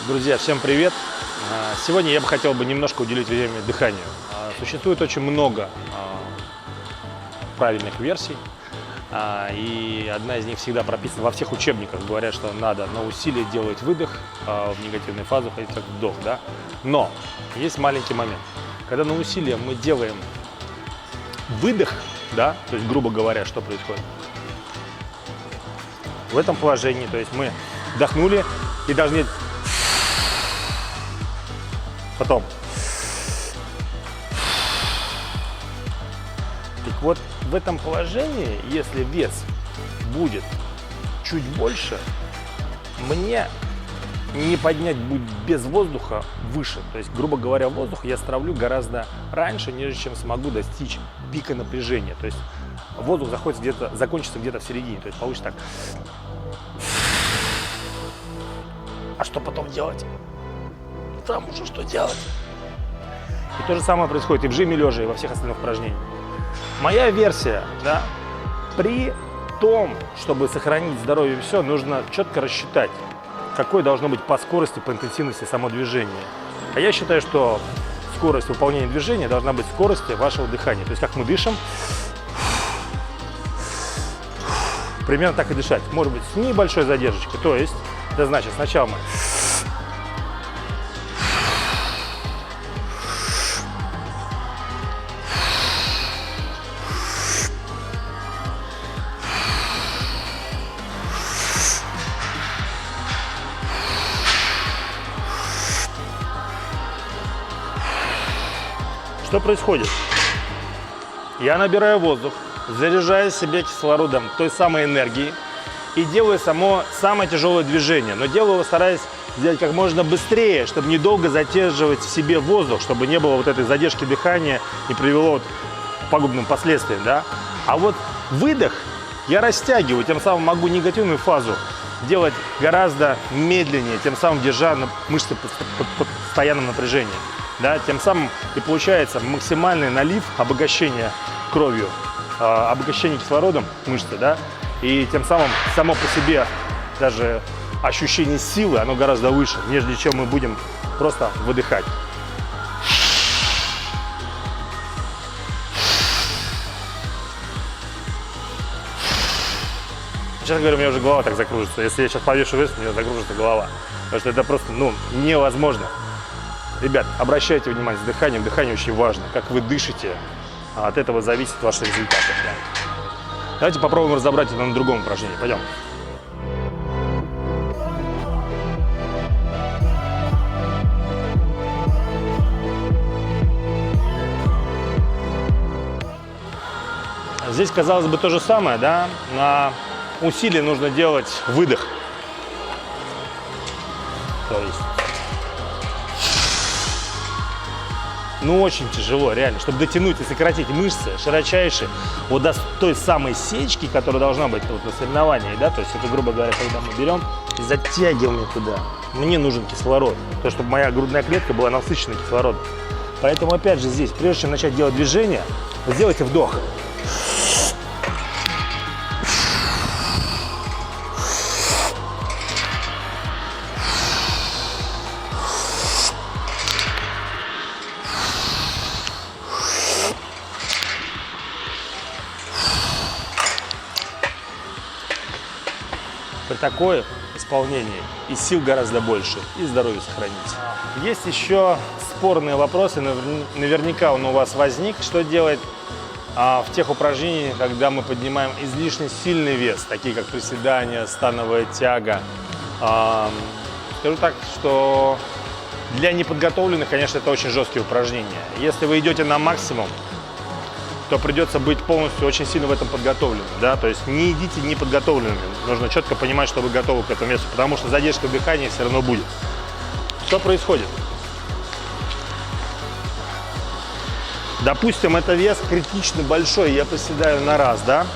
Друзья, всем привет! Сегодня я бы хотел немножко уделить время дыханию. Существует очень много правильных версий, и одна из них всегда прописана во всех учебниках. Говорят, что надо на усилие делать выдох, в негативной фазе ходить как вдох, да? Но есть маленький момент. Когда на усилие мы делаем выдох, да, то есть, грубо говоря, что происходит? В этом положении, то есть мы вдохнули и должны потом. Так вот, в этом положении, если вес будет чуть больше, мне не поднять будет без воздуха выше. То есть, грубо говоря, воздух я стравлю гораздо раньше, нежели чем смогу достичь пика напряжения. То есть воздух закончится где-то в середине. То есть получится так. А что потом делать? Там уже что делать? И то же самое происходит и в жиме лежа, и во всех остальных упражнениях. Моя версия, да, при том, чтобы сохранить здоровье, все, нужно четко рассчитать, какой должно быть по скорости, по интенсивности само движение. А я считаю, что скорость выполнения движения должна быть скоростью вашего дыхания. То есть как мы дышим, примерно так и дышать. Может быть, с небольшой задержкой. То есть, это значит, сначала мы Что происходит? Я набираю воздух, заряжаю себя кислородом той самой энергии и делаю самое тяжелое движение. Но делаю его, стараясь сделать как можно быстрее, чтобы недолго задерживать в себе воздух, чтобы не было вот этой задержки дыхания и привело к пагубным последствиям. Да? А вот выдох я растягиваю, тем самым могу негативную фазу делать гораздо медленнее, тем самым держа мышцы под постоянным напряжением. Да, тем самым и получается максимальный налив, обогащение кровью, обогащение кислородом мышцы, да, и тем самым само по себе даже ощущение силы, оно гораздо выше, нежели чем мы будем просто выдыхать. Сейчас говорю, у меня уже голова так закружится. Если я сейчас повешу вес, у меня закружится голова. Потому что это просто, невозможно. Ребят, обращайте внимание с дыханием. Дыхание очень важно. Как вы дышите, от этого зависит ваш результат. Давайте попробуем разобрать это на другом упражнении. Пойдем. Здесь, казалось бы, то же самое, да? На усилие нужно делать выдох. То есть очень тяжело, реально. Чтобы дотянуть и сократить мышцы широчайшие вот до той самой сечки, которая должна быть вот на соревновании, да, то есть это, грубо говоря, когда мы берем и затягиваем туда. Мне нужен кислород, то, чтобы моя грудная клетка была насыщена кислородом. Поэтому, опять же, здесь, прежде чем начать делать движение, сделайте вдох. При такое исполнение и сил гораздо больше, и здоровье сохранится. Есть еще спорные вопросы, наверняка он у вас возник. Что делать в тех упражнениях, когда мы поднимаем излишне сильный вес, такие как приседания, становая тяга? Скажу так, что для неподготовленных, конечно, это очень жесткие упражнения. Если вы идете на максимум, то придется быть полностью очень сильно в этом подготовленным, да, то есть не идите неподготовленными, нужно четко понимать, что вы готовы к этому весу, потому что задержка дыхания все равно будет. Что происходит? Допустим, это вес критично большой, я приседаю на раз, да,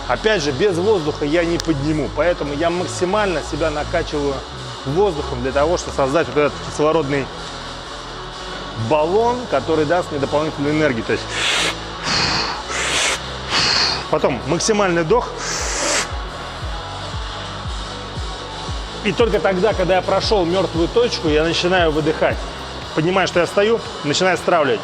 опять же, без воздуха я не подниму, поэтому я максимально себя накачиваю воздухом для того, чтобы создать вот этот кислородный баллон, который даст мне дополнительную энергию. То есть потом максимальный вдох И только тогда, когда я прошел мертвую точку, я начинаю выдыхать. Понимаю, что я стою, начинаю стравливать.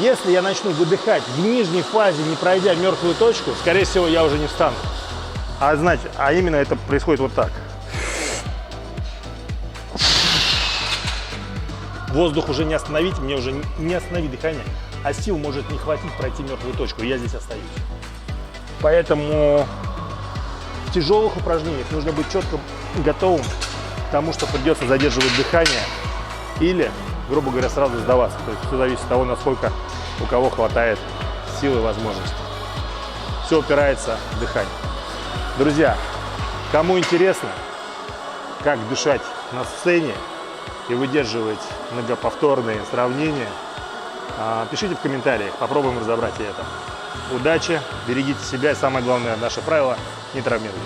Если я начну выдыхать в нижней фазе, не пройдя мертвую точку, скорее всего, я уже не встану. А именно это происходит вот так. Воздух уже не остановить, мне уже не остановить дыхание, а сил может не хватить пройти мертвую точку, и я здесь остаюсь. Поэтому в тяжелых упражнениях нужно быть четко готовым к тому, что придется задерживать дыхание или, грубо говоря, сразу сдаваться. То есть все зависит от того, насколько у кого хватает сил и возможностей. Все упирается в дыхание. Друзья, кому интересно, как дышать на сцене и выдерживать многоповторные сравнения, пишите в комментариях, попробуем разобрать и это. Удачи, берегите себя и самое главное, наше правило – не травмируйтесь.